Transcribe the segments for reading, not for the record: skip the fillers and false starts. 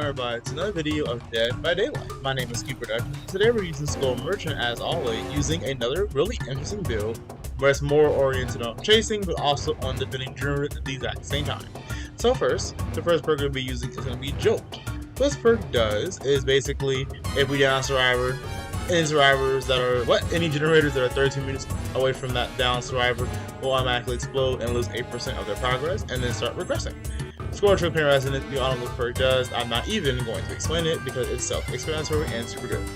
everybody to another video of Dead by Daylight. My name is Cubeproductions. Today we're using Skull Merchant as always, using another really interesting build where it's more oriented on chasing but also on defending Druid at the exact same time. So first, the first perk we'll be using is going to be Jolt. What this perk does is basically if we down survivor, any survivors that are any generators that are 32 minutes away from that down survivor will automatically explode and lose 8% of their progress and then start regressing. Score Trick and Resonance, the auto perk does. I'm not even going to explain it because it's self-explanatory and super good.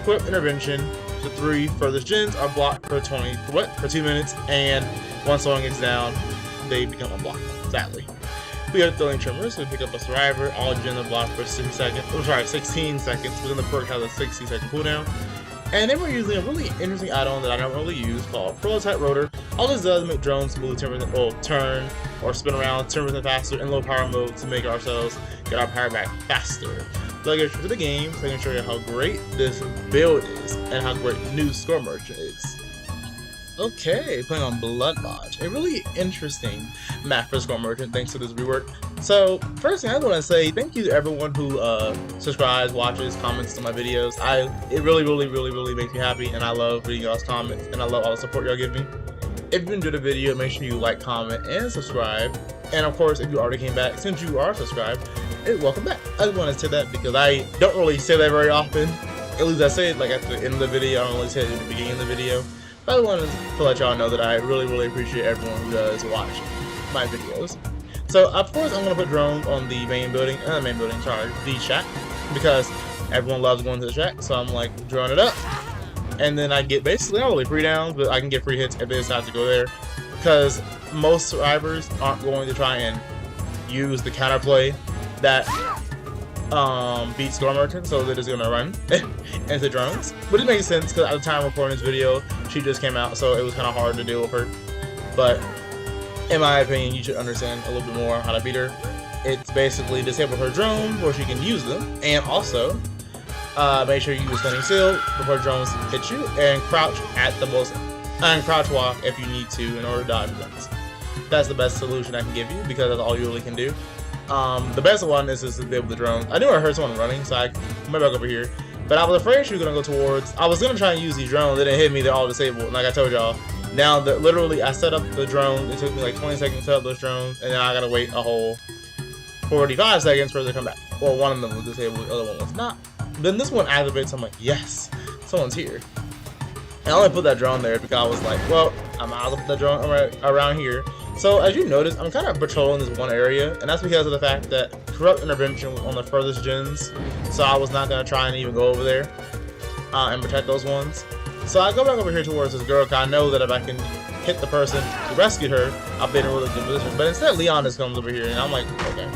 Equip Intervention, the 3 furthest gens are blocked for 2 minutes, and once someone gets down, they become unblockable, sadly. We got Throwing Tremors, so we pick up a survivor, all gens are blocked for 16 seconds, but then the perk has a 60-second cooldown. And then we're using a really interesting add-on that I don't really use called Prototype Rotor. All this does is make drones move 10%, turn or spin around 10% faster in low power mode to make ourselves get our power back faster. So I get to the game so I can show you how great this build is and how great new Skull Merchant is. Okay, playing on Blood Lodge, a really interesting map for Skull Merchant thanks to this rework. So first thing I want to say thank you to everyone who subscribes, watches, comments on my videos. It really makes me happy, and I love reading y'all's comments, and I love all the support y'all give me. If you enjoyed the video, make sure you like, comment, and subscribe. And of course, if you already came back, since you are subscribed, welcome back. I just want to say that because I don't really say that very often. At least I say it like at the end of the video. I don't really say it at the beginning of the video. But I wanted to let y'all know that I really appreciate everyone who does watch my videos. So of course I'm gonna put drones on the the shack, because everyone loves going to the shack. So I'm like drone it up, and then I get basically not really free downs, but I can get free hits if they decide to go there, because most survivors aren't going to try and use the counterplay that beats Skull Merchant, so they're just gonna run into drones. But it makes sense because at the time of recording this video, she just came out, so it was kind of hard to deal with her. But in my opinion, you should understand a little bit more how to beat her. It's basically disable her drones where she can use them, and also make sure you use Stunning Seal before drones hit you, and crouch at the most, and crouch walk if you need to in order to dodge drones. That's the best solution I can give you because that's all you really can do. The best one is just to disable the drones. I knew I heard someone running, so I went back over here. But I was afraid she was gonna go towards. I was gonna try and use these drones. They didn't hit me. They're all disabled. Like I told y'all. Now that literally I set up the drone. It took me like 20 seconds to set up those drones, and then I gotta wait a whole 45 seconds for it to come back. Well, one of them was disabled, the other one was not. Then this one activates. I'm like, yes, someone's here. And I only put that drone there because I was like, well, I might as well put that drone around here. So as you notice, I'm kind of patrolling this one area, and that's because of the fact that Corrupt Intervention was on the furthest gens, so I was not going to try and even go over there and protect those ones. So I go back over here towards this girl because I know that if I can hit the person to rescue her, I'll be in a really good position. But instead Leon just comes over here, and I'm like, okay,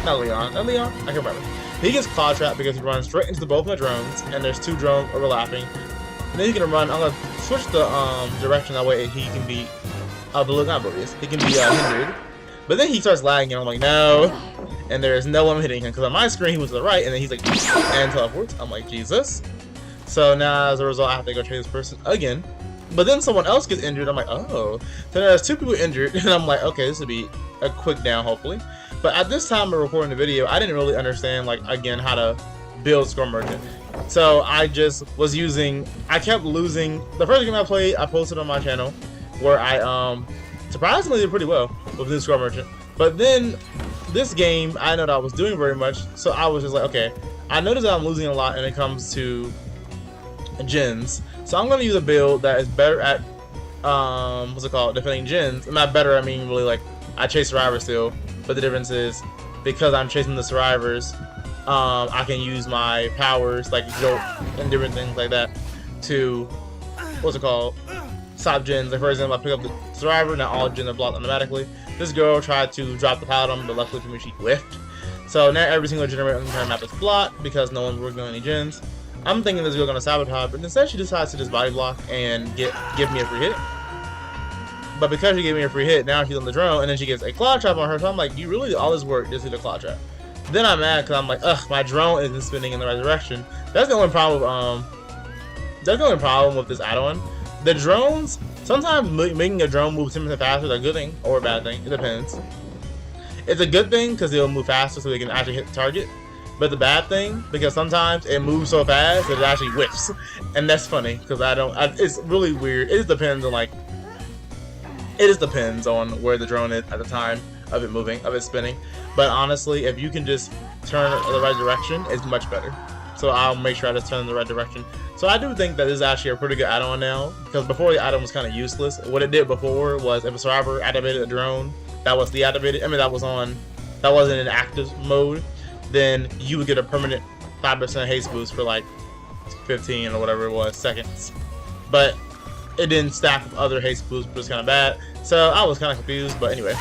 not Leon, Leon, I can remember. He gets claw trapped because he runs straight into both my drones, and there's 2 drones overlapping. And then he's going to run. I'm going to switch the direction, that way he can be he can be hindered. But then he starts lagging and I'm like, no, and there's no one hitting him because on my screen he was to the right, and then he's like and teleports. I'm like, Jesus. So now as a result I have to go chase this person again, but then someone else gets injured. I'm like, oh, so there's 2 people injured, and I'm like, okay, this will be a quick down hopefully. But at this time of recording the video, I didn't really understand, like, again, how to build Skull Merchant. So I just was I kept losing. The first game I played, I posted on my channel, where I surprisingly did pretty well with new Skull Merchant. But then this game, I know that I was doing very much, so I was just like, okay, I noticed that I'm losing a lot when it comes to gens, so I'm going to use a build that is better at defending gens. And not better, I mean really, like, I chase survivors still, but the difference is because I'm chasing the survivors, I can use my powers like Jolt and different things like that to stop gens. Like for example, I pick up the survivor, now all gens are blocked automatically. This girl tried to drop the paladin, but luckily for me she whiffed. So now every single generator on the entire map is blocked because no one's working on any gens. I'm thinking this girl gonna sabotage, but instead she decides to just body block and give me a free hit. But because she gave me a free hit, now she's on the drone, and then she gets a claw trap on her. So I'm like, you really did all this work just to get a claw trap. Then I'm mad because I'm like, ugh, my drone isn't spinning in the right direction. That's the only problem. That's the only problem with this add-on. The drones, sometimes making a drone move 10% faster is a good thing or a bad thing. It depends. It's a good thing because they'll move faster so they can actually hit the target. But the bad thing, because sometimes it moves so fast that it actually whiffs, and that's funny because it's really weird. It just depends on where the drone is at the time of it moving, of it spinning. But honestly, if you can just turn in the right direction, it's much better. So I'll make sure I just turn in the right direction. So I do think that this is actually a pretty good add-on now, because before the add-on was kind of useless. What it did before was if a survivor activated a drone that was deactivated, that wasn't in active mode, then you would get a permanent 5% haste boost for like 15 or whatever it was seconds. But it didn't stack with other haste boosts, but it's kind of bad. So I was kind of confused, but anyway.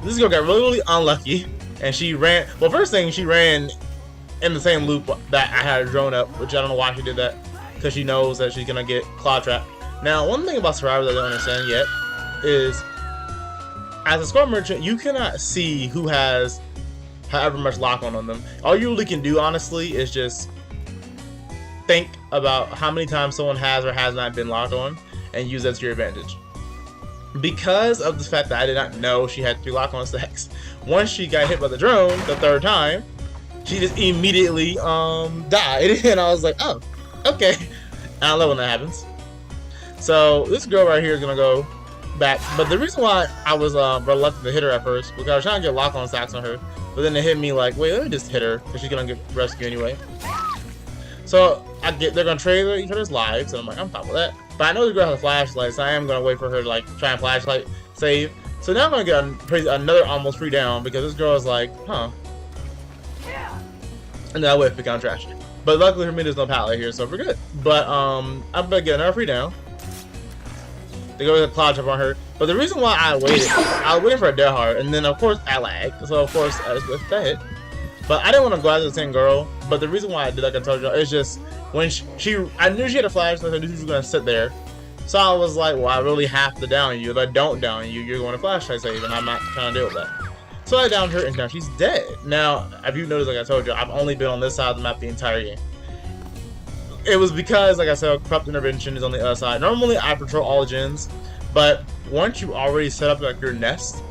This girl got really, really unlucky, and she ran. Well, first thing, she ran in the same loop that I had a drone up, which I don't know why she did that, because she knows that she's gonna get claw trapped. Now, one thing about survivors I don't understand yet is, as a score merchant, you cannot see who has however much lock on them. All you really can do, honestly, is just think about how many times someone has or has not been locked on, and use that to your advantage. Because of the fact that I did not know she had 3 lock-on stacks, once she got hit by the drone the 3rd time, she just immediately died, and I was like, oh, okay. I love when that happens. So this girl right here is gonna go back, but the reason why I was reluctant to hit her at first was because I was trying to get lock-on stacks on her, but then it hit me like, wait, let me just hit her because she's gonna get rescued anyway. So they're gonna trade each other's lives, and I'm like, I'm fine with that. But I know the girl has a flashlight, so I am gonna wait for her to like try and flashlight save. So now I'm gonna get another almost free down because this girl is like, huh. And then I whiff become trash. But luckily for me, there's no pallet here, so we're good. But I'm gonna get another free down. They go with a claw jump on her. But the reason why I was waiting for a dead hard, and then of course I lagged. So of course I just whiffed that hit. But I didn't want to go after the same girl. But the reason why I did, like I told you, is just when I knew she had a flashlight, I knew she was gonna sit there. So I was like, well, I really have to down you. If I don't down you, you're going to flashlight save, and I'm not trying to deal with that. So I downed her, and now she's dead. Now, if you notice, like I told you, I've only been on this side of the map the entire game. It was because, like I said, corrupt intervention is on the other side. Normally, I patrol all the gens, but once you already set up like your nest,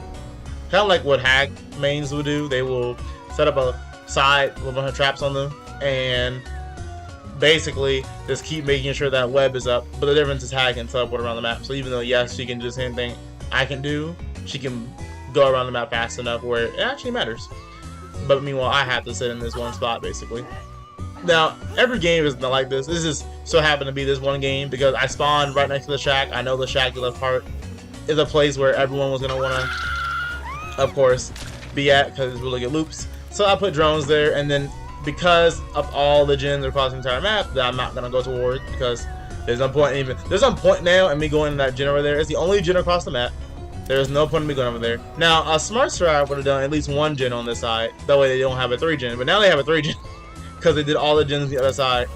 kind of like what hack mains will do, they will set up a side with a bunch of traps on them, and basically just keep making sure that web is up. But the difference is hack can teleport around the map. So even though yes, she can do the same thing I can do, she can go around the map fast enough where it actually matters. But meanwhile, I have to sit in this one spot basically. Now, every game is not like this. This is so happened to be this one game because I spawned right next to the shack. I know the shack, the left part, is a place where everyone was gonna wanna, of course, be at because it's really good loops. So I put drones there, and then because of all the gens across the entire map that I'm not gonna go towards because there's no point now in me going to that gen over there. It's the only gen across the map. There's no point in me going over there. Now, a smart survivor would have done at least 1 gen on this side. That way they don't have a 3 gen. But now they have a 3 gen because they did all the gens on the other side.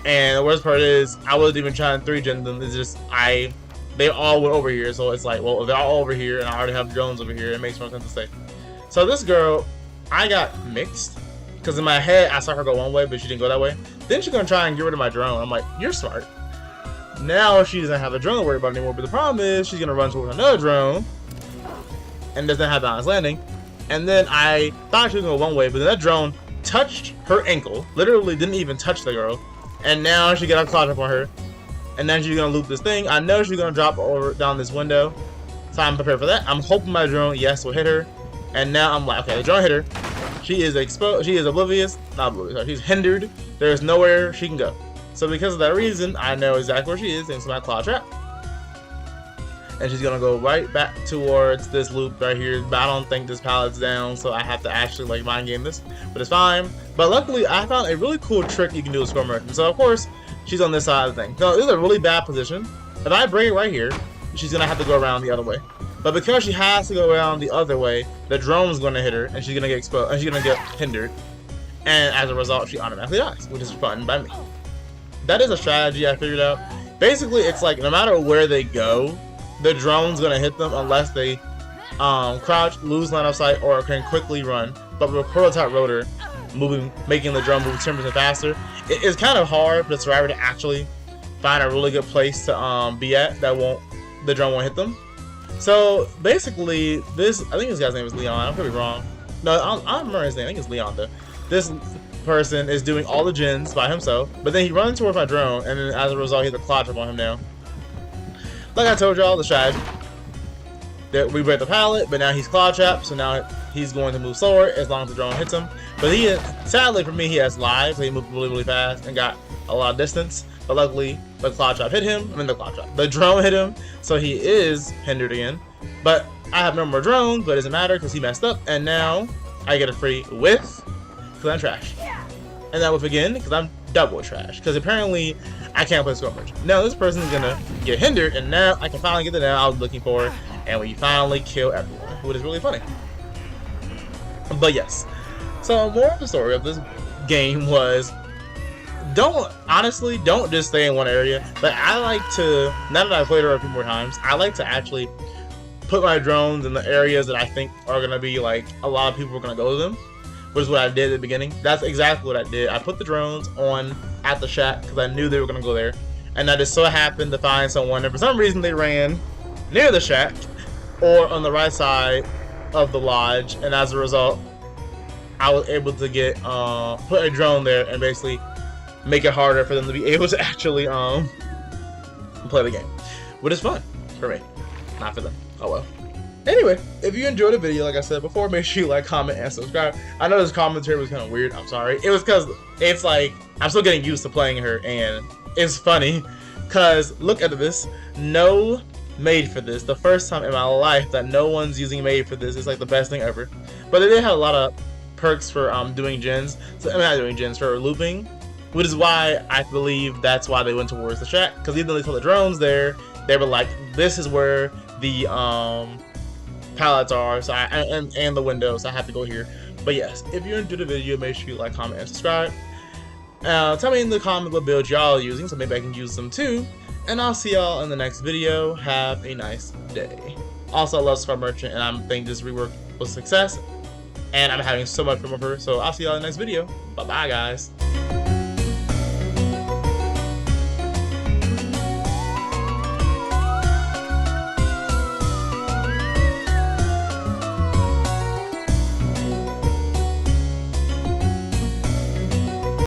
And the worst part is, I wasn't even trying to 3 gen them. It's just, they all went over here. So it's like, well, if they're all over here and I already have drones over here, it makes more sense to stay. So this girl, I got mixed. Because in my head, I saw her go one way, but she didn't go that way. Then she's going to try and get rid of my drone. I'm like, you're smart. Now she doesn't have a drone to worry about anymore, but the problem is she's gonna run towards another drone and doesn't have balance landing. And then I thought she was gonna go one way, but then that drone touched her ankle, literally didn't even touch the girl, and now she got a claw up on her, and then she's gonna loop this thing. I know she's gonna drop over down this window, so I'm prepared for that. I'm hoping my drone, yes, will hit her, and now I'm like, okay, the drone hit her. She is exposed. She is oblivious, not oblivious. Sorry, she's hindered. There's nowhere she can go. So because of that reason, I know exactly where she is thanks to my claw trap. And she's gonna go right back towards this loop right here. But I don't think this pallet's down, so I have to actually like mind game this. But it's fine. But luckily, I found a really cool trick you can do with score merchant. So of course, she's on this side of the thing. So this is a really bad position. If I bring it right here, she's gonna have to go around the other way. But because she has to go around the other way, the drone's gonna hit her, and she's gonna get exposed, and she's gonna get hindered. And as a result, she automatically dies, which is fun by me. That is a strategy I figured out. Basically, it's like no matter where they go, the drone's gonna hit them unless they crouch, lose line of sight, or can quickly run. But with prototype rotor making the drone move 10% faster, it's kind of hard for the survivor to actually find a really good place to be at that the drone won't hit them. So basically, I think this guy's name is Leon. I could be wrong. No, I don't remember his name. I think it's Leon though. this person is doing all the gens by himself, but then he runs towards my drone, and then as a result, he has a claw trap on him now. Like I told y'all, the strategy that we break the pallet, but now he's claw trapped, so now he's going to move slower as long as the drone hits him. But he, sadly for me, he has live, so he moved really, really fast and got a lot of distance. But luckily, the claw trap hit him. I mean, the drone hit him, so he is hindered again. But I have no more drones, but it doesn't matter because he messed up, and now I get a free whiff because I'm trash. And that whiff again because I'm double trash. Because apparently I can't play score merchant. Now this person is gonna get hindered, and now I can finally get the down I was looking for, and we finally kill everyone, which is really funny. But yes, so more of the story of this game was honestly don't just stay in one area. But I like to, now that I've played it a few more times, I like to actually put my drones in the areas that I think are gonna be like a lot of people are gonna go to them. Which is what I did at the beginning. That's exactly what I did. I put the drones on at the shack because I knew they were going to go there. And I just so happened to find someone, and for some reason they ran near the shack or on the right side of the lodge. And as a result, I was able to get put a drone there and basically make it harder for them to be able to actually play the game. Which is fun for me, not for them. Oh well. Anyway, if you enjoyed the video, like I said before, make sure you like, comment, and subscribe. I know this commentary was kind of weird. I'm sorry. It was because it's like I'm still getting used to playing her, and it's funny because look at this. No made for this. The first time in my life that no one's using made for this. It's like the best thing ever. But they did have a lot of perks for doing gens. So I'm not doing gens, for looping, which is why I believe that's why they went towards the shack. Because even though they saw the drones there, they were like, this is where the pallets are, so and the windows, so I have to go here. But yes, if you enjoyed the video, make sure you like, comment, and subscribe. Tell me in the comments what builds y'all are using, so maybe I can use them too. And I'll see y'all in the next video. Have a nice day. Also, I love Scar Merchant, and I'm thinking this rework was a success, and I'm having so much fun with her. So I'll see y'all in the next video. Bye bye, guys.